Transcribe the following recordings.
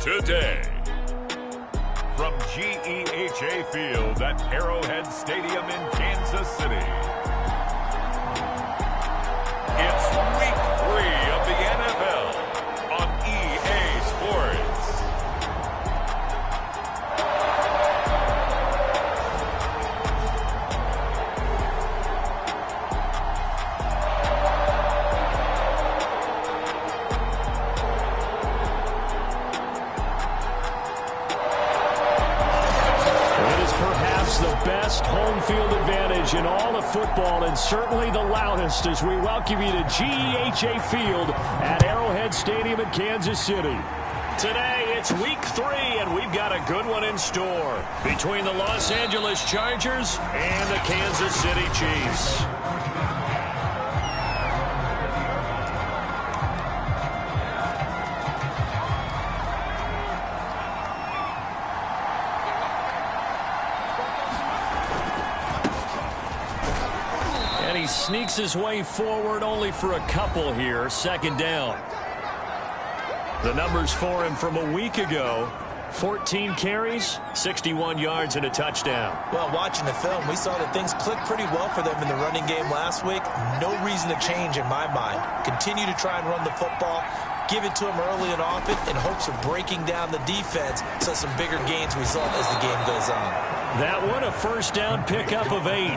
today. From GEHA Field at Arrowhead Stadium in Kansas City, it's Week 3 of the NFL on EA Sports. Home field advantage in all of football, and certainly the loudest, as we welcome you to GEHA Field at Arrowhead Stadium in Kansas City. Today, it's Week 3, and we've got a good one in store between the Los Angeles Chargers and the Kansas City Chiefs. Sneaks his way forward only for a couple here. Second down. The numbers for him from a week ago: 14 carries, 61 yards, and a touchdown. Well, watching the film, we saw that things clicked pretty well for them in the running game last week. No reason to change in my mind. Continue to try and run the football, give it to him early and often in hopes of breaking down the defense so some bigger gains result as the game goes on. That one, a first down pickup of 8.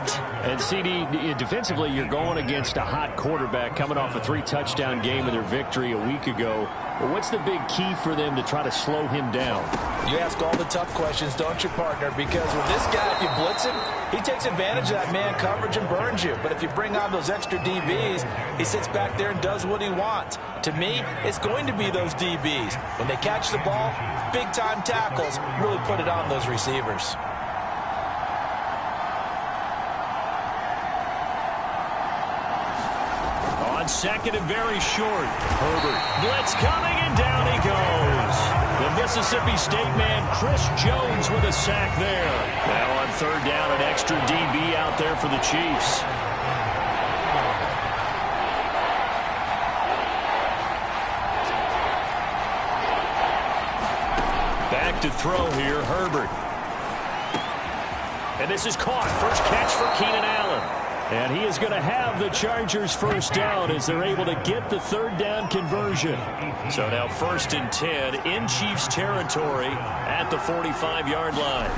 And CD, defensively, you're going against a hot quarterback coming off a 3-touchdown game in their victory a week ago. But what's the big key for them to try to slow him down? You ask all the tough questions, don't you, partner? Because with this guy, if you blitz him, he takes advantage of that man coverage and burns you. But if you bring on those extra DBs, he sits back there and does what he wants. To me, it's going to be those DBs. When they catch the ball, big-time tackles really put it on those receivers. Second and very short. Herbert. Blitz coming, and down he goes. The Mississippi State man, Chris Jones, with a sack there. Now on third down, an extra DB out there for the Chiefs. Back to throw here, Herbert. And this is caught. First catch for Keenan Allen. And he is going to have the Chargers first down as they're able to get the third down conversion. So now 1st and 10 in Chiefs territory at the 45-yard line.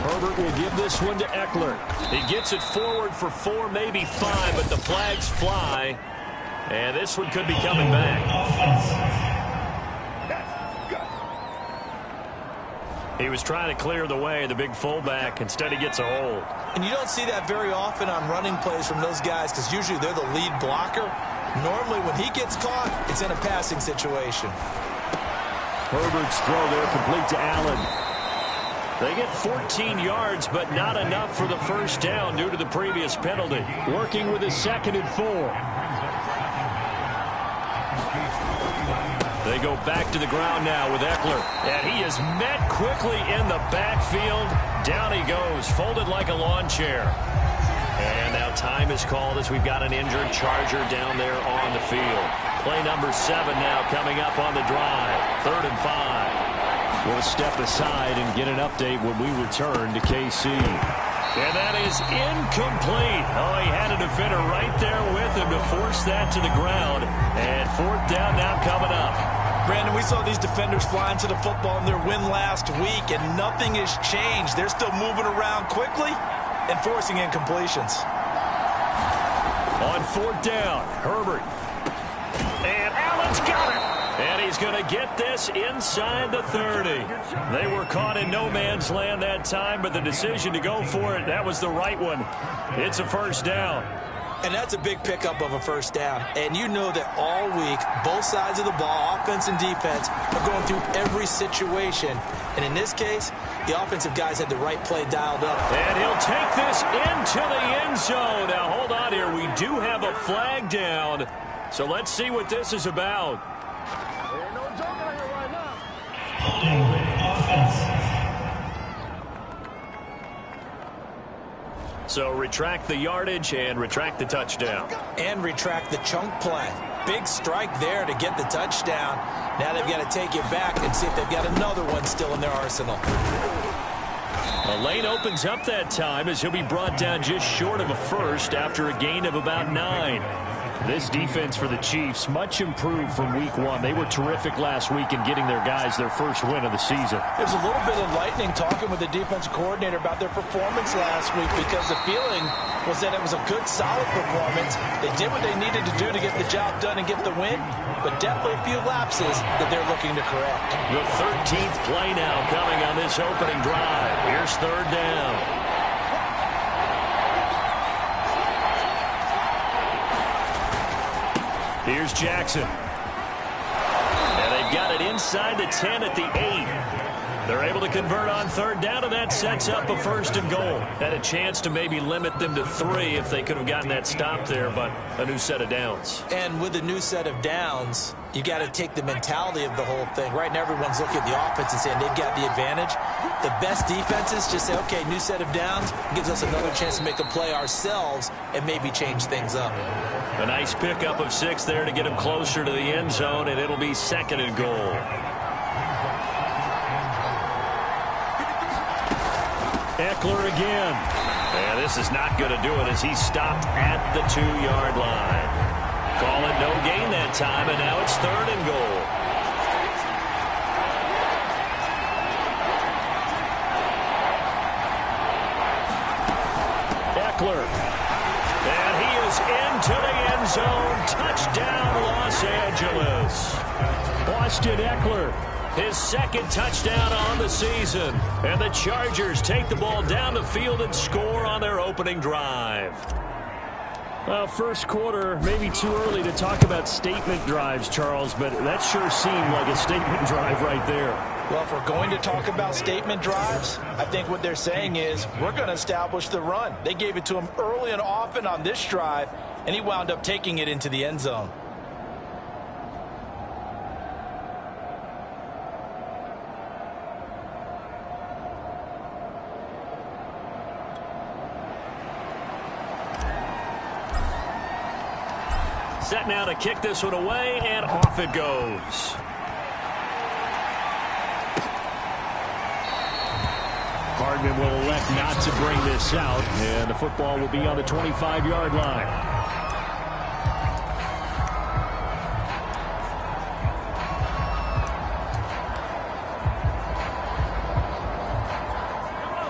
Herbert will give this one to Eckler. He gets it forward for 4, maybe 5, but the flags fly. And this one could be coming back. He was trying to clear the way, the big fullback. Instead, he gets a hold. And you don't see that very often on running plays from those guys because usually they're the lead blocker. Normally, when he gets caught, it's in a passing situation. Herbert's throw there complete to Allen. They get 14 yards, but not enough for the first down due to the previous penalty. Working with a 2nd and 4. They go back to the ground now with Eckler. And he is met quickly in the backfield. Down he goes, folded like a lawn chair. And now time is called as we've got an injured Charger down there on the field. Play number 7 now coming up on the drive. 3rd and 5. We'll step aside and get an update when we return to KC. And that is incomplete. Oh, he had a defender right there with him to force that to the ground. And 4th down now coming up. Brandon, we saw these defenders flying to the football in their win last week, and nothing has changed. They're still moving around quickly and forcing incompletions. On 4th down, Herbert. And Allen's got it. And he's going to get this inside the 30. They were caught in no man's land that time, but the decision to go for it, that was the right one. It's a first down. And that's a big pickup of a first down. And you know that all week, both sides of the ball, offense and defense, are going through every situation. And in this case, the offensive guys had the right play dialed up. And he'll take this into the end zone. Now, hold on here. We do have a flag down. So let's see what this is about. So retract the yardage and retract the touchdown. And retract the chunk play. big strike there to get the touchdown. Now they've got to take it back and see if they've got another one still in their arsenal. The lane opens up that time as he'll be brought down just short of a first after a gain of about 9. This defense for the Chiefs, much improved from week 1. They were terrific last week in getting their guys their first win of the season. There's a little bit enlightening talking with the defensive coordinator about their performance last week, because the feeling was that it was a good, solid performance. They did what they needed to do to get the job done and get the win, but definitely a few lapses that they're looking to correct. The 13th play now coming on this opening drive. Here's third down. Here's Jackson. And they've got it inside the 10 at the 8. They're able to convert on third down, and that sets up a first and goal. Had a chance to maybe limit them to 3 if they could have gotten that stop there, but a new set of downs. And with a new set of downs, you got to take the mentality of the whole thing. Right now, everyone's looking at the offense and saying they've got the advantage. The best defenses just say, okay, new set of downs, gives us another chance to make a play ourselves and maybe change things up. A nice pickup of 6 there to get him closer to the end zone, and it'll be second and goal. Eckler again. And this is not going to do it as he's stopped at the 2-yard line. Call it no gain that time, and now it's third and goal. Eckler. And he is into the end zone. Touchdown, Los Angeles. Austin Eckler, his second touchdown on the season. And the Chargers take the ball down the field and score on their opening drive. Well, first quarter, maybe too early to talk about statement drives, Charles, but that sure seemed like a statement drive right there. Well, if we're going to talk about statement drives, I think what they're saying is we're going to establish the run. They gave it to him early and often on this drive, and he wound up taking it into the end zone. Set now to kick this one away, and off it goes. Hardman will elect not to bring this out, and the football will be on the 25-yard line.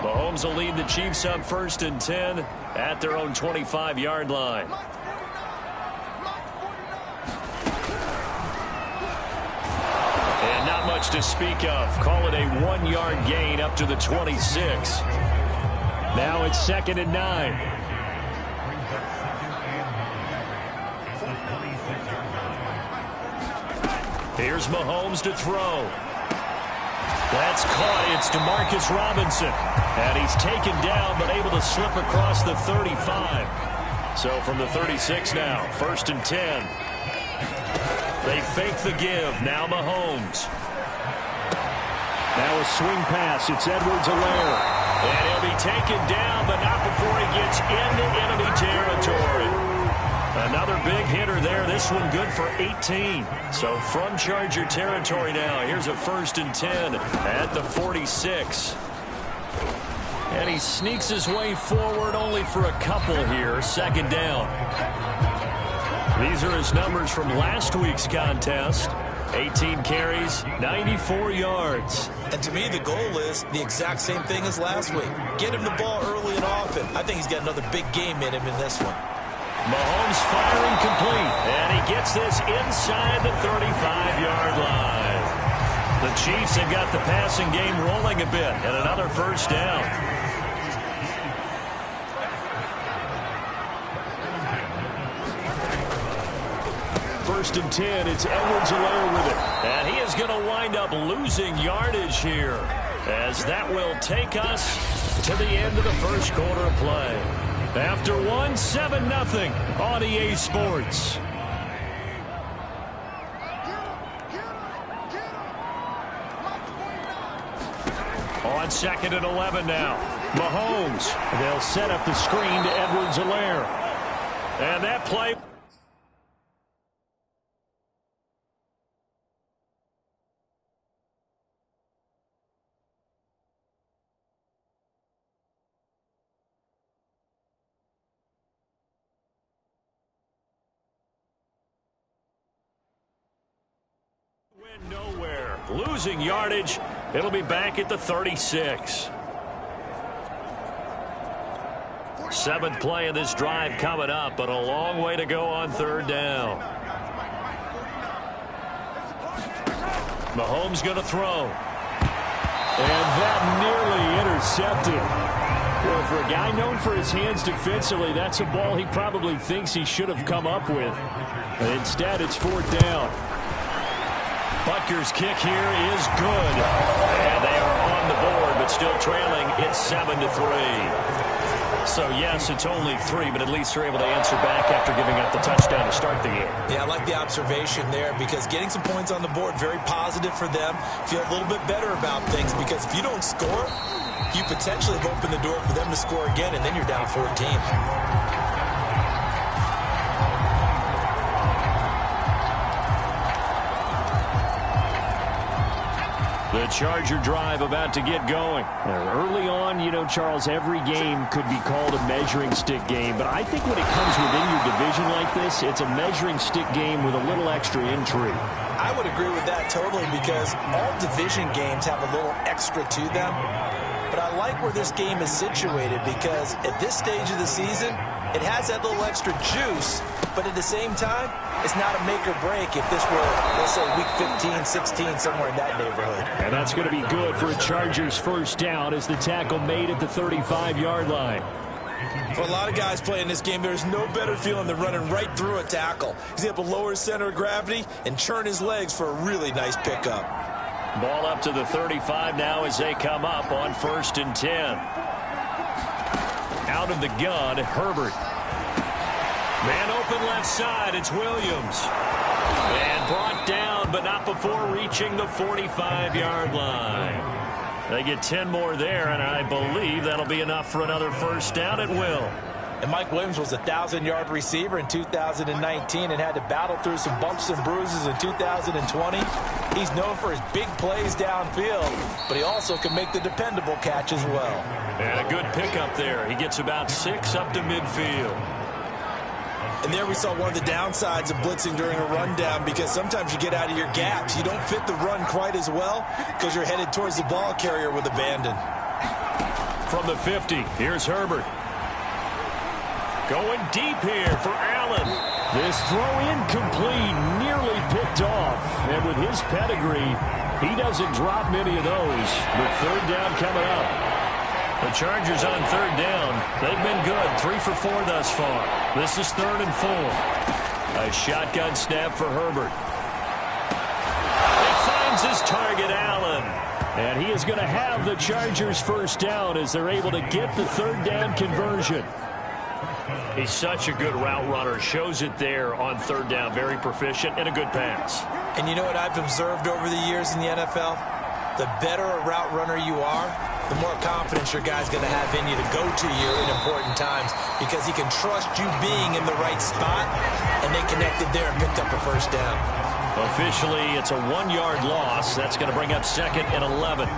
Mahomes will lead the Chiefs up first and 10 at their own 25-yard line. To speak of. Call it a 1-yard gain up to the 26. Now it's second and 9. Here's Mahomes to throw. That's caught. It's DeMarcus Robinson. And he's taken down but able to slip across the 35. So from the 36 now, first and 10. They fake the give. Now Mahomes. Now a swing pass. It's Edwards-Helaire. And he'll be taken down, but not before he gets into enemy territory. Another big hitter there. This one good for 18. So from Charger territory now, here's a first and 10 at the 46. And he sneaks his way forward only for a couple here. Second down. These are his numbers from last week's contest. 18 carries, 94 yards. And to me, the goal is the exact same thing as last week. Get him the ball early and often. I think he's got another big game in him in this one. Mahomes firing complete. And he gets this inside the 35-yard line. The Chiefs have got the passing game rolling a bit. And another first down. First and 10, it's Edwards-Helaire with it. And he is going to wind up losing yardage here, as that will take us to the end of the first quarter of play. After one, 7-0 on EA Sports. On second and 11 now. Mahomes. They'll set up the screen to Edwards-Helaire. And that play Nowhere. Losing yardage. It'll be back at the 36. Seventh play of this drive coming up, but a long way to go on third down. Mahomes going to throw. And that nearly intercepted. Well, for a guy known for his hands defensively, that's a ball he probably thinks he should have come up with. But instead, it's fourth down. Butker's kick here is good. And they are on the board, but still trailing. It's 7-3. So, yes, it's only 3, but at least they're able to answer back after giving up the touchdown to start the game. Yeah, I like the observation there because getting some points on the board, very positive for them. Feel a little bit better about things because if you don't score, you potentially have opened the door for them to score again, and then you're down 14. The Charger drive about to get going. Early on, you know, Charles, every game could be called a measuring stick game. But I think when it comes within your division like this, it's a measuring stick game with a little extra intrigue. I would agree with that totally because all division games have a little extra to them. But I like where this game is situated because at this stage of the season, it has that little extra juice, but at the same time, it's not a make or break if this were, let's say, week 15, 16, somewhere in that neighborhood. And that's going to be good for a Chargers first down as the tackle made at the 35-yard line. For a lot of guys playing this game, there's no better feeling than running right through a tackle. He's able to lower his center of gravity and churn his legs for a really nice pickup. Ball up to the 35 now as they come up on 1st and 10. Out of the gun, Herbert. Man open left side, it's Williams. And brought down, but not before reaching the 45-yard line. They get 10 more there, and I believe that'll be enough for another first down at will. And Mike Williams was a 1,000-yard receiver in 2019 and had to battle through some bumps and bruises in 2020. He's known for his big plays downfield, but he also can make the dependable catch as well. And a good pickup there. He gets about 6 up to midfield. And there we saw one of the downsides of blitzing during a rundown because sometimes you get out of your gaps. You don't fit the run quite as well because you're headed towards the ball carrier with abandon. From the 50, here's Herbert. Going deep here for Allen. This throw incomplete, nearly picked off. And with his pedigree, he doesn't drop many of those. But third down coming up. The Chargers on third down. They've been good. 3 for 4 thus far. This is 3rd and 4. A shotgun snap for Herbert. He finds his target, Allen. And he is going to have the Chargers first down as they're able to get the third down conversion. He's such a good route runner. Shows it there on third down. Very proficient and a good pass. And you know what I've observed over the years in the NFL? The better a route runner you are, the more confidence your guy's going to have in you to go to you in important times because he can trust you being in the right spot, and they connected there and picked up a first down. Officially, it's a 1-yard loss. That's going to bring up 2nd and 11.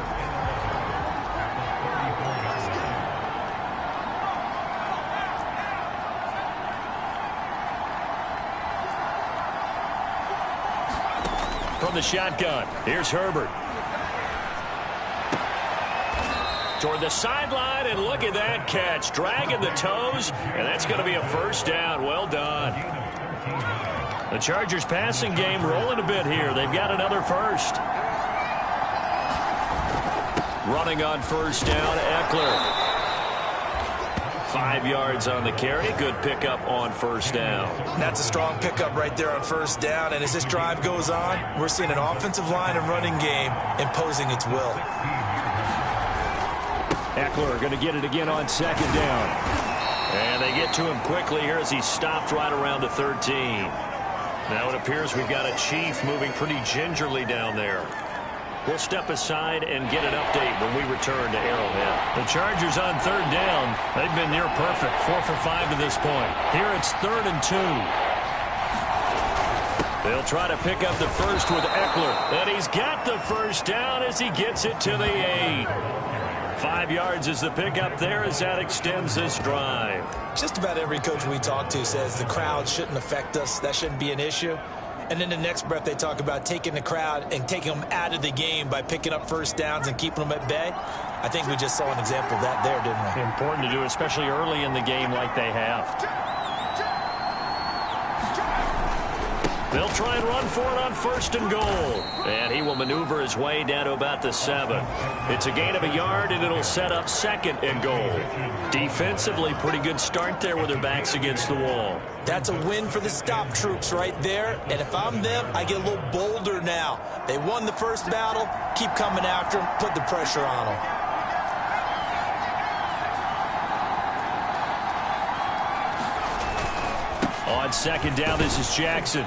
From the shotgun, here's Herbert. Toward the sideline, and look at that catch. Dragging the toes, and that's going to be a first down. Well done. The Chargers passing game rolling a bit here. They've got another first. Running on first down, Eckler. 5 yards on the carry. Good pickup on first down. That's a strong pickup right there on first down. And as this drive goes on, we're seeing an offensive line and running game imposing its will. Eckler going to get it again on 2nd down. And they get to him quickly here as he stopped right around the 13. Now it appears we've got a Chief moving pretty gingerly down there. We'll step aside and get an update when we return to Arrowhead. The Chargers on third down. They've been near perfect. 4 for 5 to this point. Here it's 3rd and 2. They'll try to pick up the first with Eckler. And he's got the first down as he gets it to the 8. 5 yards is the pickup there as that extends this drive. Just about every coach we talk to says the crowd shouldn't affect us. That shouldn't be an issue. And then the next breath they talk about taking the crowd and taking them out of the game by picking up first downs and keeping them at bay. I think we just saw an example of that there, didn't we? Important to do, especially early in the game like they have. They'll try and run for it on 1st and goal. And he will maneuver his way down to about the 7. It's a gain of a yard, and it'll set up 2nd and goal. Defensively, pretty good start there with their backs against the wall. That's a win for the stop troops right there. And if I'm them, I get a little bolder now. They won the first battle. Keep coming after them. Put the pressure on them. On 2nd down, this is Jackson.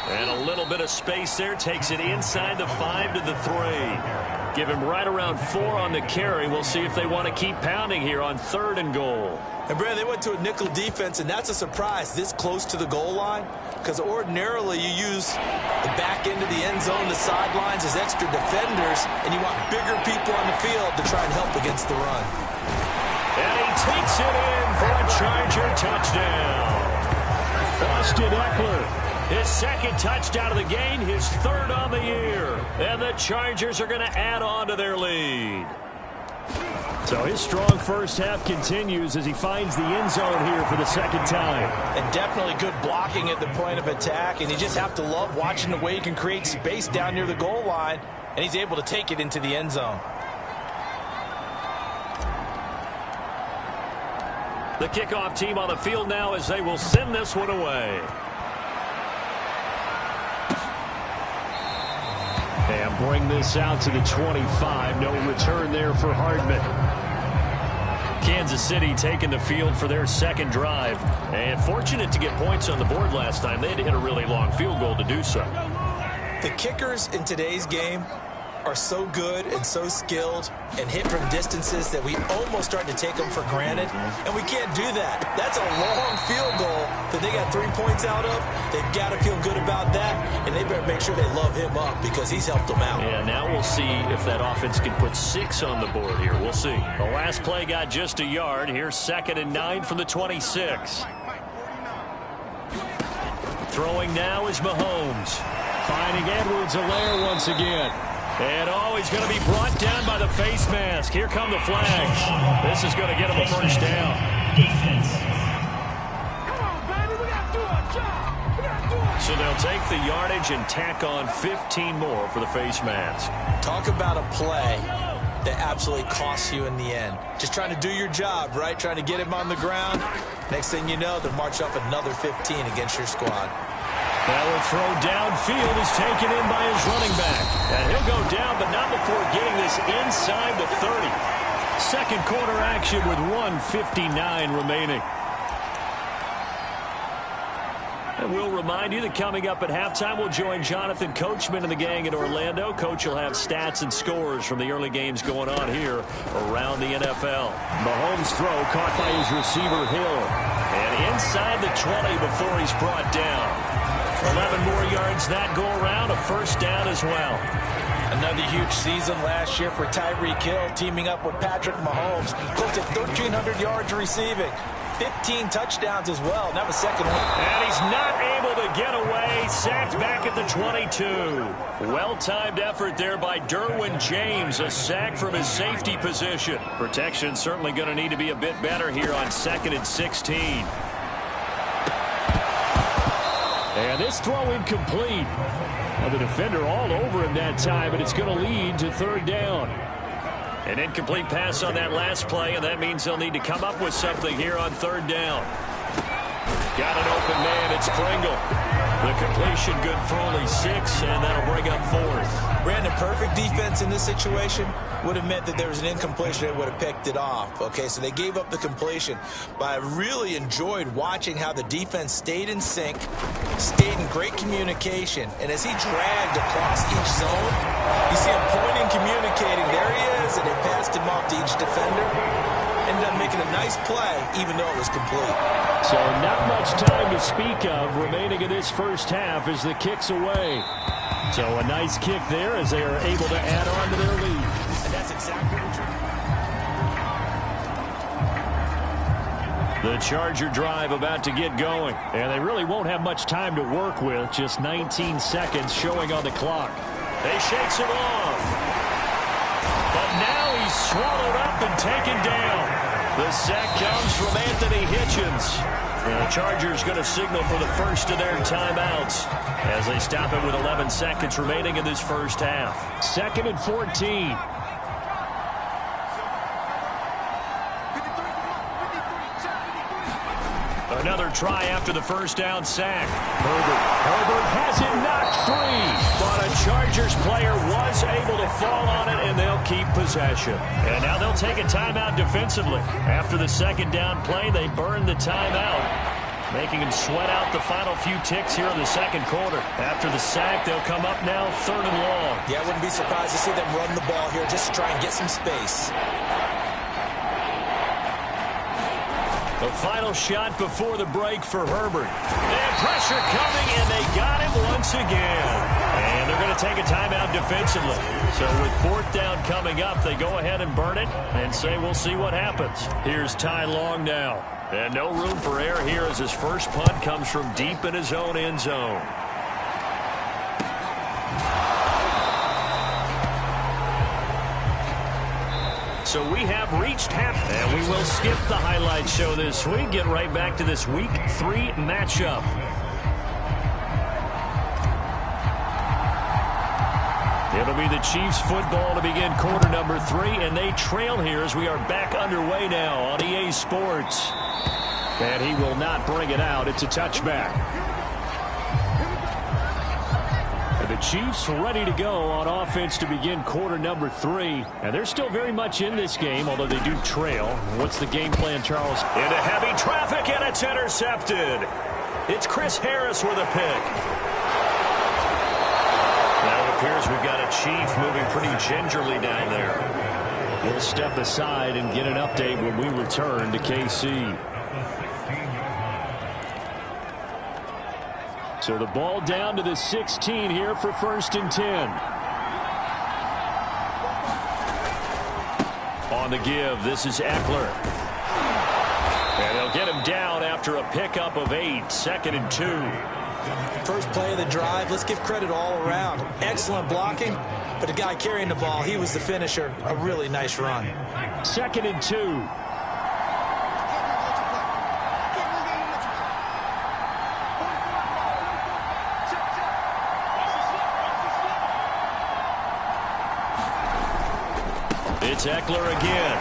And a little bit of space there. Takes it inside the 5 to the 3. Give him right around 4 on the carry. We'll see if they want to keep pounding here on 3rd and goal. And, Brad, they went to a nickel defense, and that's a surprise this close to the goal line. Because ordinarily you use the back end of the end zone, the sidelines as extra defenders, and you want bigger people on the field to try and help against the run. And he takes it in for a Charger touchdown. Austin Ekeler. His 2nd touchdown of the game, his 3rd on the year. And the Chargers are going to add on to their lead. So his strong first half continues as he finds the end zone here for the 2nd time. And definitely good blocking at the point of attack. And you just have to love watching the way he can create space down near the goal line. And he's able to take it into the end zone. The kickoff team on the field now as they will send this one away. And bring this out to the 25. No return there for Hardman. Kansas City taking the field for their 2nd drive. And fortunate to get points on the board last time. They had to hit a really long field goal to do so. The kickers in today's game are so good and so skilled and hit from distances that we almost start to take them for granted, and we can't do that. That's a long field goal that they got 3 points out of. They've got to feel good about that, and they better make sure they love him up because he's helped them out. Yeah, now we'll see if that offense can put 6 on the board here. We'll see. The last play got just a yard. Here's 2nd and 9 from the 26. Throwing now is Mahomes. Finding Edwards-Helaire once again. And he's going to be brought down by the face mask. Here come the flags. This is going to get him a first down. So they'll take the yardage and tack on 15 more for the face mask. Talk about a play that absolutely costs you in the end. Just trying to do your job, right? Trying to get him on the ground. Next thing you know, they'll march off another 15 against your squad. That will throw downfield is taken in by his running back. And he'll go down, but not before getting this inside the 30. 2nd quarter action with 1:59 remaining. And we'll remind you that coming up at halftime, we'll join Jonathan Coachman and the gang in Orlando. Coach will have stats and scores from the early games going on here around the NFL. Mahomes' throw caught by his receiver, Hill. And inside the 20 before he's brought down. 11 more yards that go around, a first down as well. Another huge season last year for Tyreek Hill, teaming up with Patrick Mahomes. Close to 1,300 yards receiving. 15 touchdowns as well. That was 2nd one. And he's not able to get away. Sacked back at the 22. Well-timed effort there by Derwin James. A sack from his safety position. Protection certainly going to need to be a bit better here on 2nd and 16. And this throw incomplete. Now the defender all over him that time, but it's going to lead to 3rd down. An incomplete pass on that last play, and that means they'll need to come up with something here on 3rd down. Got an open man. It's Pringle. The completion good for only 6, and that'll bring up 4th. Brandon, perfect defense in this situation would have meant that there was an incompletion and would have picked it off. Okay, so they gave up the completion. But I really enjoyed watching how the defense stayed in sync, stayed in great communication. And as he dragged across each zone, you see him pointing, communicating. There he is, and they passed him off to each defender. Ended up making a nice play, even though it was complete. So not much time to speak of remaining in this first half as the kick's away. So a nice kick there as they are able to add on to their lead. And that's exactly what The Charger drive about to get going. And they really won't have much time to work with. Just 19 seconds showing on the clock. They shakes him off. But now he's swallowed up and taken down. The sack comes from Anthony Hitchens. And the Chargers going to signal for the first of their timeouts as they stop it with 11 seconds remaining in this first half. 2nd and 14. Another try after the first down sack. Herbert has it knocked free. But a Chargers player was able to fall on it, and they'll keep possession. And now they'll take a timeout defensively. After the second down play, they burn the timeout, making them sweat out the final few ticks here in the second quarter. After the sack, they'll come up now 3rd and long. Yeah, I wouldn't be surprised to see them run the ball here just to try and get some space. The final shot before the break for Herbert. And pressure coming, and they got it once again. And they're going to take a timeout defensively. So with 4th down coming up, they go ahead and burn it and say we'll see what happens. Here's Ty Long now. And no room for error here as his first punt comes from deep in his own end zone. So we have reached half, and we will skip the highlight show this week. Get right back to this Week 3 matchup. It'll be the Chiefs football to begin quarter number 3, and they trail here as we are back underway now on EA Sports. And he will not bring it out. It's a touchback. The Chiefs ready to go on offense to begin quarter number 3. And they're still very much in this game, although they do trail. What's the game plan, Charles? Into heavy traffic, and it's intercepted. It's Chris Harris with a pick. Now it appears we've got a Chief moving pretty gingerly down there. We'll step aside and get an update when we return to KC. So the ball down to the 16 here for 1st and 10. On the give, this is Eckler. And they'll get him down after a pickup of 8. 2nd and 2. First play of the drive, let's give credit all around. Excellent blocking, but the guy carrying the ball, he was the finisher. A really nice run. 2nd and 2. It's Eckler again.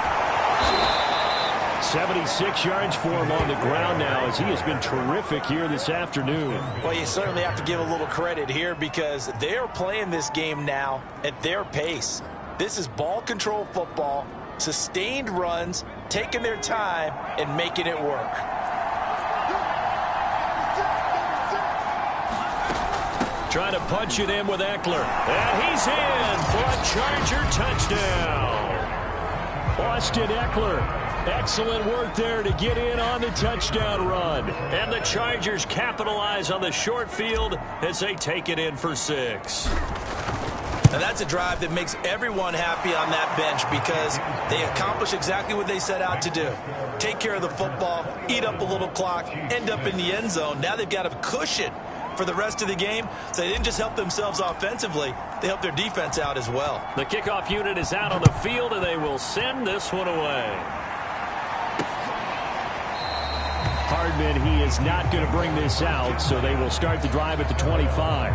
76 yards for him on the ground now as he has been terrific here this afternoon. Well, you certainly have to give a little credit here because they're playing this game now at their pace. This is ball control football, sustained runs, taking their time, and making it work. Trying to punch it in with Eckler. And he's in for a Charger touchdown. Austin Eckler, excellent work there to get in on the touchdown run. And the Chargers capitalize on the short field as they take it in for 6. Now that's a drive that makes everyone happy on that bench because they accomplish exactly what they set out to do. Take care of the football, eat up a little clock, end up in the end zone. Now they've got a cushion for the rest of the game, so they didn't just help themselves offensively, they helped their defense out as well. The kickoff unit is out on the field, and they will send this one away. Hardman, he is not going to bring this out, so they will start the drive at the 25.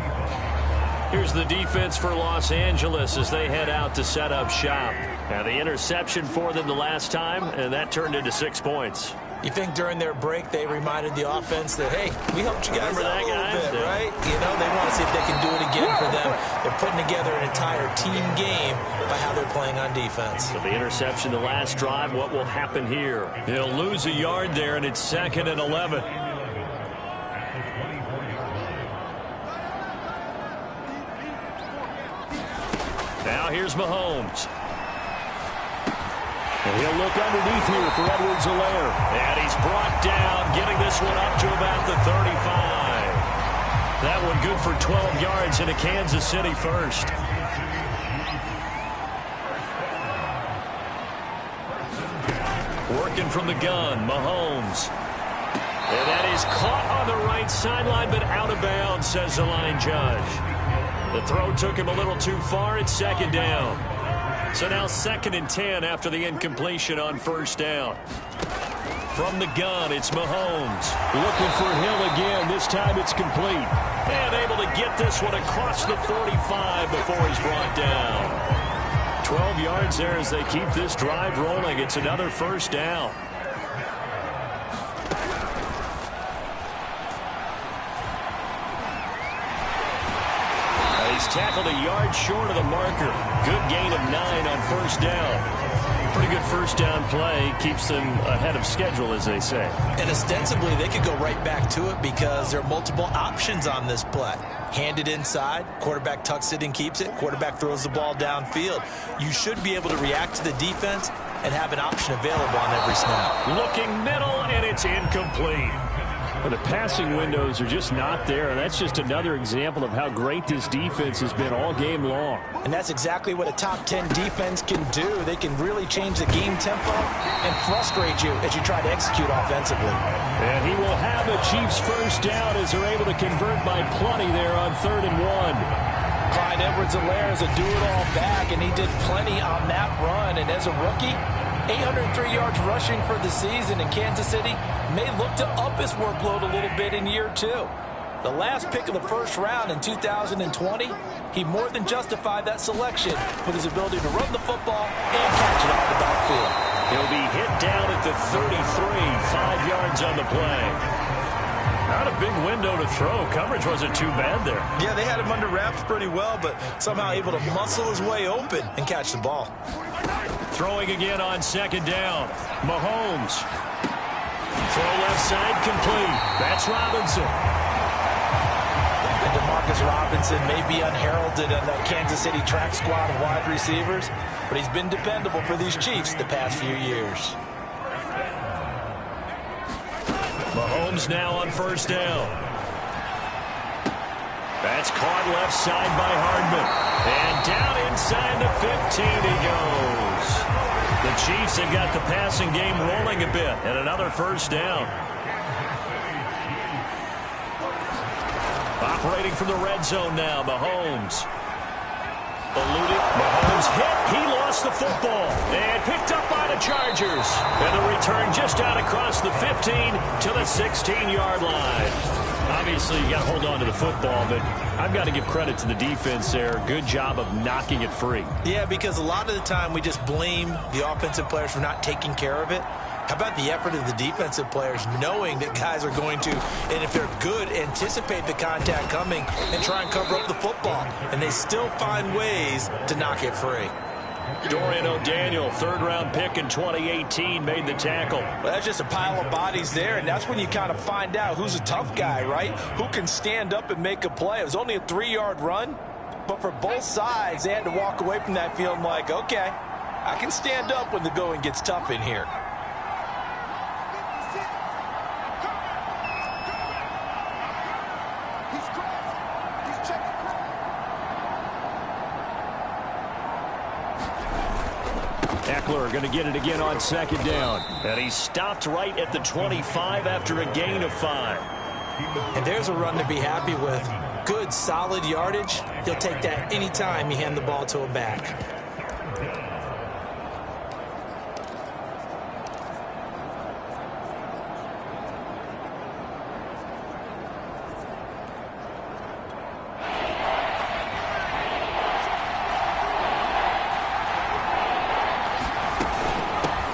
Here's the defense for Los Angeles as they head out to set up shop. Now the interception for them the last time, and that turned into 6 points. You think during their break they reminded the offense that, hey, we helped you guys out a little bit, right? You know, they want to see if they can do it again for them. They're putting together an entire team game by how they're playing on defense. So the interception the last drive, what will happen here? He'll lose a yard there, and it's 2nd and 11. Now here's Mahomes. And he'll look underneath here for Edwards-Helaire. And he's brought down, getting this one up to about the 35. That one good for 12 yards into Kansas City first. working from the gun. Mahomes. And that is caught on the right sideline, but out of bounds, says the line judge. The throw took him a little too far. It's second down. So now 2nd and 10 after the incompletion on first down. From the gun, it's Mahomes. Looking for Hill again. This time it's complete. And able to get this one across the 45 before he's brought down. 12 yards there as they keep this drive rolling. It's another first down. He's tackled a yard short of the marker. Good gain of 9 on first down. Pretty good first down play. Keeps them ahead of schedule, as they say. And ostensibly, they could go right back to it because there are multiple options on this play. Hand it inside, quarterback tucks it and keeps it, quarterback throws the ball downfield. You should be able to react to the defense and have an option available on every snap. Looking middle, and it's incomplete. Well, the passing windows are just not there. That's just another example of how great this defense has been all game long. And that's exactly what a top 10 defense can do. They can really change the game tempo and frustrate you as you try to execute offensively. And he will have a Chiefs first down as they're able to convert by plenty there on 3rd and 1. Clyde Edwards-Helaire is a do-it-all back, and he did plenty on that run. And as a rookie, 803 yards rushing for the season in Kansas City. May look to up his workload a little bit in year 2. The last pick of the first round in 2020, he more than justified that selection with his ability to run the football and catch it out of the backfield. He'll be hit down at the 33, 5 yards on the play. Not a big window to throw. Coverage wasn't too bad there. Yeah, they had him under wraps pretty well, but somehow able to muscle his way open and catch the ball. Throwing again on 2nd down. Mahomes. Throw left side complete. That's Robinson. And DeMarcus Robinson may be unheralded in the Kansas City track squad of wide receivers, but he's been dependable for these Chiefs the past few years. Mahomes now on first down. That's caught left side by Hardman. And down inside the 15 he goes. The Chiefs have got the passing game rolling a bit, and another first down. Operating from the red zone now, Mahomes. Eluded. Mahomes hit. He lost the football. And picked up by the Chargers. And the return just out across the 15 to the 16-yard line. Obviously, you got to hold on to the football, but I've got to give credit to the defense there. Good job of knocking it free. Yeah, because a lot of the time we just blame the offensive players for not taking care of it. How about the effort of the defensive players knowing that guys are going to, and if they're good, anticipate the contact coming and try and cover up the football. And they still find ways to knock it free. Dorian O'Daniel, 3rd-round pick in 2018, made the tackle. Well, that's just a pile of bodies there, and that's when you kind of find out who's a tough guy, right? Who can stand up and make a play. It was only a 3-yard run, but for both sides, they had to walk away from that field like, okay, I can stand up when the going gets tough in here. Eckler going to get it again on 2nd down. And he stopped right at the 25 after a gain of 5. And there's a run to be happy with. Good, solid yardage. He'll take that anytime you hand the ball to a back.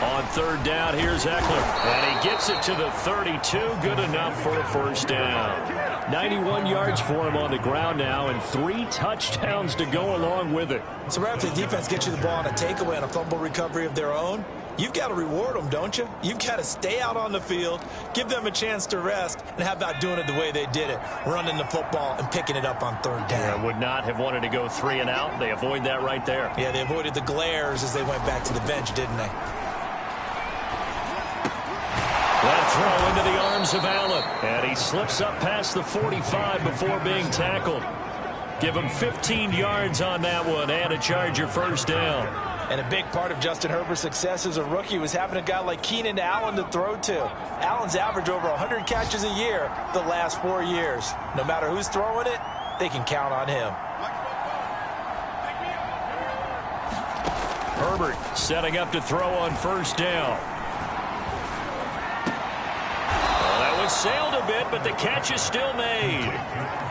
On 3rd down, here's Eckler. And he gets it to the 32. Good enough for a first down. 91 yards for him on the ground now, and 3 touchdowns to go along with it. So right after the defense gets you the ball on a takeaway and a fumble recovery of their own, you've got to reward them, don't you? You've got to stay out on the field, give them a chance to rest, and how about doing it the way they did it, running the football and picking it up on 3rd down. Yeah, would not have wanted to go 3 and out. They avoid that right there. Yeah, they avoided the glares as they went back to the bench, didn't they? That throw into the arms of Allen. And he slips up past the 45 before being tackled. Give him 15 yards on that one and a Charger first down. And a big part of Justin Herbert's success as a rookie was having a guy like Keenan Allen to throw to. Allen's averaged over 100 catches a year the last 4 years. No matter who's throwing it, they can count on him. Herbert setting up to throw on first down. Well, that was sailed a bit, but the catch is still made.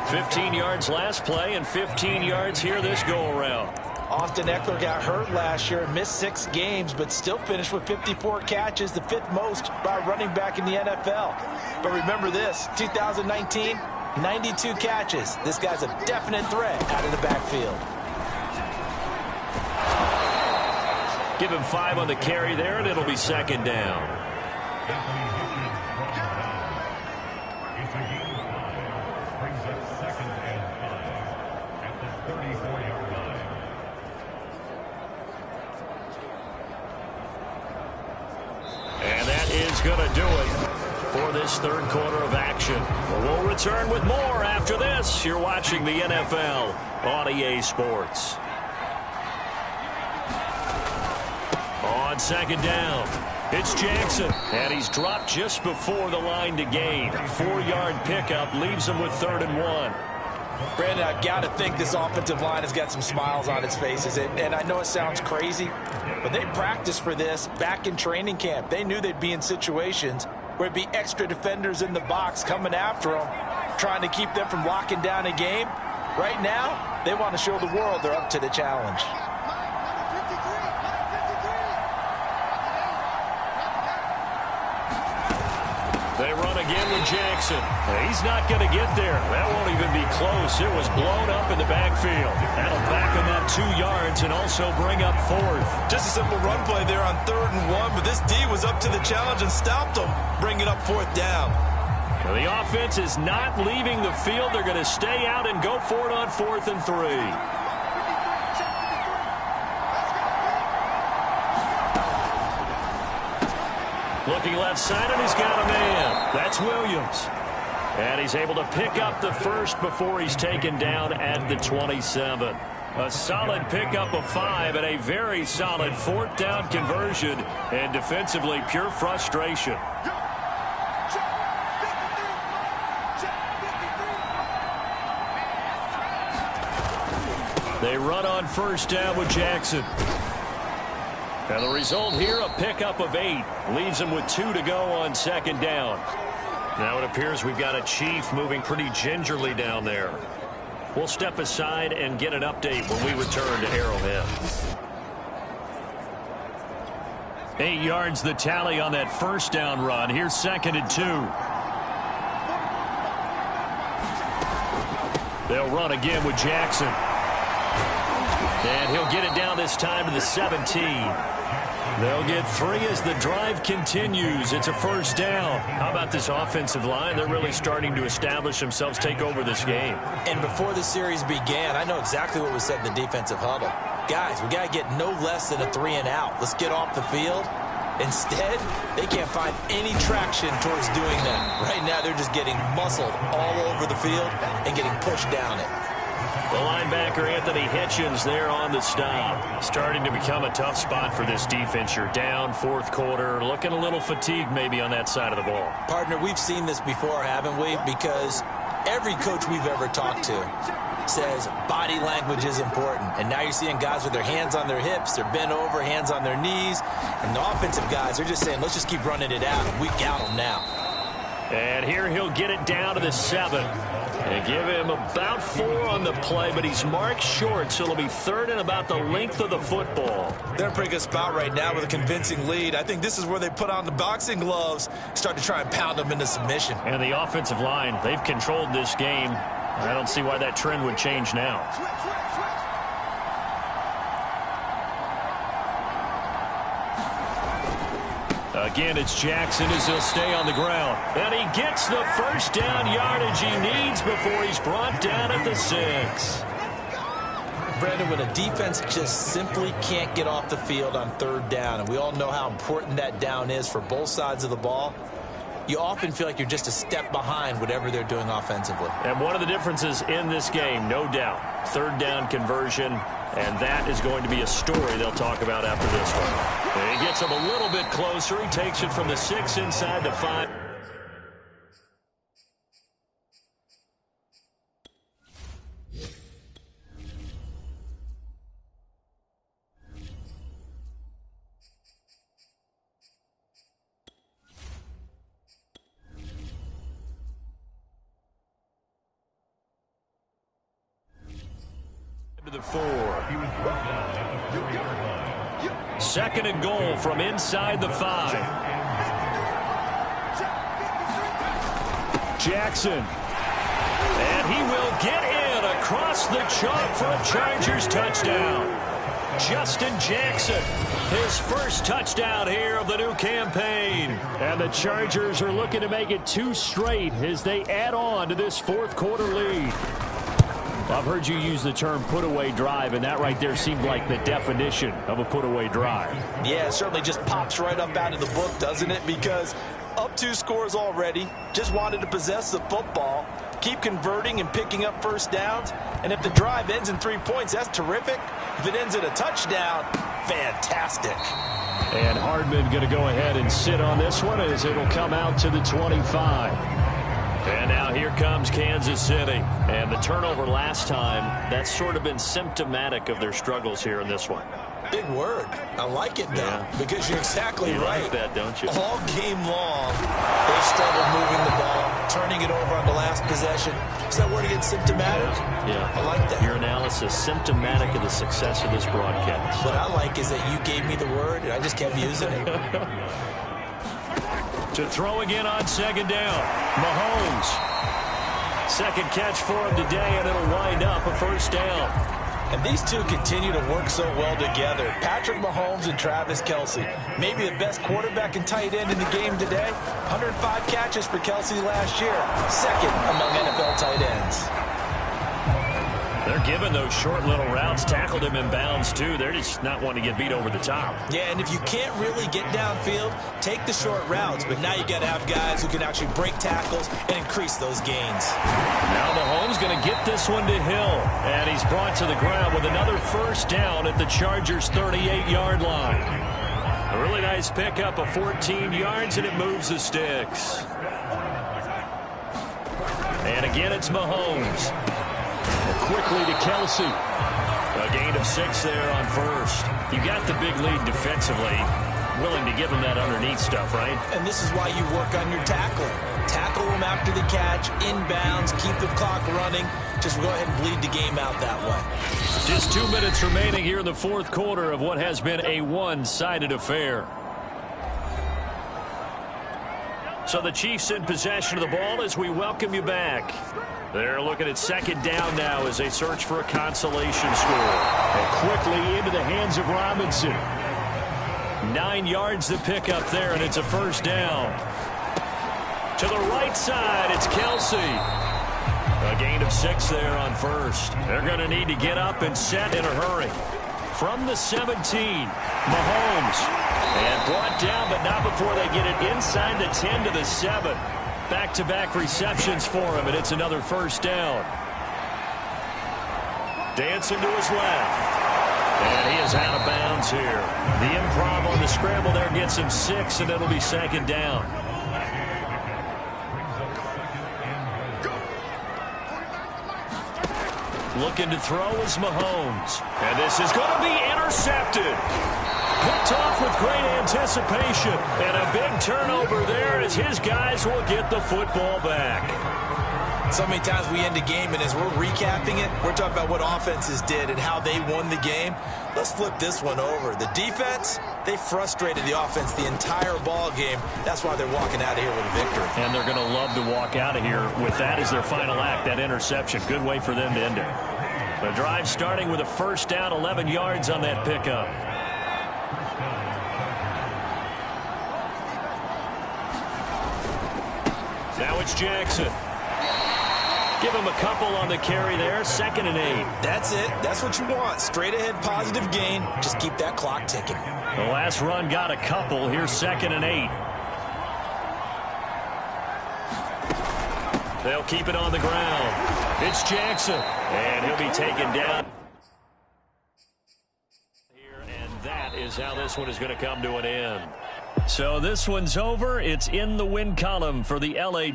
15 yards last play and 15 yards here this go-around. Austin Ekeler got hurt last year and missed 6 games, but still finished with 54 catches, the 5th most by a running back in the NFL. But remember this, 2019, 92 catches. This guy's a definite threat out of the backfield. Give him 5 on the carry there, and it'll be second down. And that is going to do it for this third quarter of action. We'll return with more after this. You're watching the NFL on EA Sports. On second down, it's Jackson, and he's dropped just before the line to gain. 4-yard pickup leaves him with 3rd and 1. Brandon, I've got to think this offensive line has got some smiles on its faces. And I know it sounds crazy, but they practiced for this back in training camp. They knew they'd be in situations where it'd be extra defenders in the box coming after them, trying to keep them from locking down a game. Right now, they want to show the world they're up to the challenge. They run again with Jackson. He's not going to get there. That won't even be close. It was blown up in the backfield. That'll back him up 2 yards and also bring up 4th. Just a simple run play there on 3rd and 1, but this D was up to the challenge and stopped them, bringing up 4th down. Well, the offense is not leaving the field. They're going to stay out and go for it on 4th and 3. Looking left side, and he's got a man. That's Williams. And he's able to pick up the first before he's taken down at the 27. A solid pickup of 5 and a very solid 4th down conversion. And defensively, pure frustration. They run on first down with Jackson. And the result here, a pickup of 8. Leaves him with 2 to go on second down. Now it appears we've got a Chief moving pretty gingerly down there. We'll step aside and get an update when we return to Arrowhead. 8 yards the tally on that first down run. Here's 2nd and 2. They'll run again with Jackson. And he'll get it down this time to the 17. They'll get 3 as the drive continues. It's a first down. How about this offensive line? They're really starting to establish themselves, take over this game. And before the series began, I know exactly what was said in the defensive huddle. Guys, we got to get no less than a 3 and out. Let's get off the field. Instead, they can't find any traction towards doing that. Right now, they're just getting muscled all over the field and getting pushed down it. The linebacker, Anthony Hitchens, there on the stop. Starting to become a tough spot for this defense. You're down 4th quarter, looking a little fatigued maybe on that side of the ball. Partner, we've seen this before, haven't we? Because every coach we've ever talked to says body language is important. And now you're seeing guys with their hands on their hips, they're bent over, hands on their knees. And the offensive guys, they're just saying, let's just keep running it out, and we got them now. And here he'll get it down to the 7. And give him about 4 on the play, but he's marked short, so it'll be 3rd and about the length of the football. They're in a pretty good spot right now with a convincing lead. I think this is where they put on the boxing gloves, start to try and pound them into submission. And the offensive line, they've controlled this game. I don't see why that trend would change now. Again, it's Jackson as he'll stay on the ground. And he gets the first down yardage he needs before he's brought down at the 6. Brandon, when a defense just simply can't get off the field on 3rd down, and we all know how important that down is for both sides of the ball, you often feel like you're just a step behind whatever they're doing offensively. And one of the differences in this game, no doubt, third down conversion, and that is going to be a story they'll talk about after this one. And he gets him a little bit closer. He takes it from the 6 inside the 5. To the 4. Second and goal from inside the 5. Jackson. And he will get in across the chalk for a Chargers touchdown. Justin Jackson, his first touchdown here of the new campaign. And the Chargers are looking to make it 2 straight as they add on to this fourth quarter lead. I've heard you use the term put-away drive, and that right there seemed like the definition of a put-away drive. Yeah, it certainly just pops right up out of the book, doesn't it? Because up 2 scores already, just wanted to possess the football, keep converting and picking up first downs. And if the drive ends in 3 points, that's terrific. If it ends in a touchdown, fantastic. And Hardman going to go ahead and sit on this one as it'll come out to the 25. And now here comes Kansas City. And the turnover last time, that's sort of been symptomatic of their struggles here in this one. Big word. I like it, though, because you're exactly right. You like that, don't you? All game long, they struggled moving the ball, turning it over on the last possession. Is that word again, symptomatic? Yeah. I like that. Your analysis, symptomatic of the success of this broadcast. What I like is that you gave me the word, and I just kept using it. To throw again on second down. Mahomes. Second catch for him today, and it'll wind up a first down. And these two continue to work so well together. Patrick Mahomes and Travis Kelce. Maybe the best quarterback and tight end in the game today. 105 catches for Kelce last year. Second among NFL tight ends. They're giving those short little routes. Tackled him in bounds, too. They're just not wanting to get beat over the top. Yeah, and if you can't really get downfield, take the short routes. But now you got to have guys who can actually break tackles and increase those gains. Now Mahomes going to get this one to Hill. And he's brought to the ground with another first down at the Chargers' 38-yard line. A really nice pickup of 14 yards, and it moves the sticks. And again, it's Mahomes. Quickly to Kelce. A gain of 6 there on first. You got the big lead defensively. Willing to give him that underneath stuff, right? And this is why you work on your tackling. Tackle them after the catch, inbounds, keep the clock running. Just go ahead and bleed the game out that way. Just 2 minutes remaining here in the fourth quarter of what has been a one-sided affair. So the Chiefs in possession of the ball as we welcome you back. They're looking at second down now as they search for a consolation score. And quickly into the hands of Robinson. 9 yards to pick up there, and it's a first down. To the right side, it's Kelce. A gain of 6 there on first. They're going to need to get up and set in a hurry. From the 17, Mahomes. And brought down, but not before they get it inside the 10 to the 7. Back-to-back receptions for him, and it's another first down. Dancing to his left. And he is out of bounds here. The improv on the scramble there gets him 6, and it'll be second down. Looking to throw is Mahomes. And this is going to be intercepted. Picked off with great anticipation. And a big turnover there as his guys will get the football back. So many times we end a game, and as we're recapping it, we're talking about what offenses did and how they won the game. Let's flip this one over. The defense, they frustrated the offense the entire ball game. That's why they're walking out of here with a victory. And they're going to love to walk out of here with that as their final act, that interception. Good way for them to end it. The drive starting with a first down, 11 yards on that pickup. Now it's Jackson. Give him a couple on the carry there. 2nd and 8. That's it. That's what you want. Straight ahead, positive gain. Just keep that clock ticking. The last run got a couple. Here's 2nd and 8. They'll keep it on the ground. It's Jackson, and he'll be taken down. And that is how this one is going to come to an end. So this one's over. It's in the win column for the LA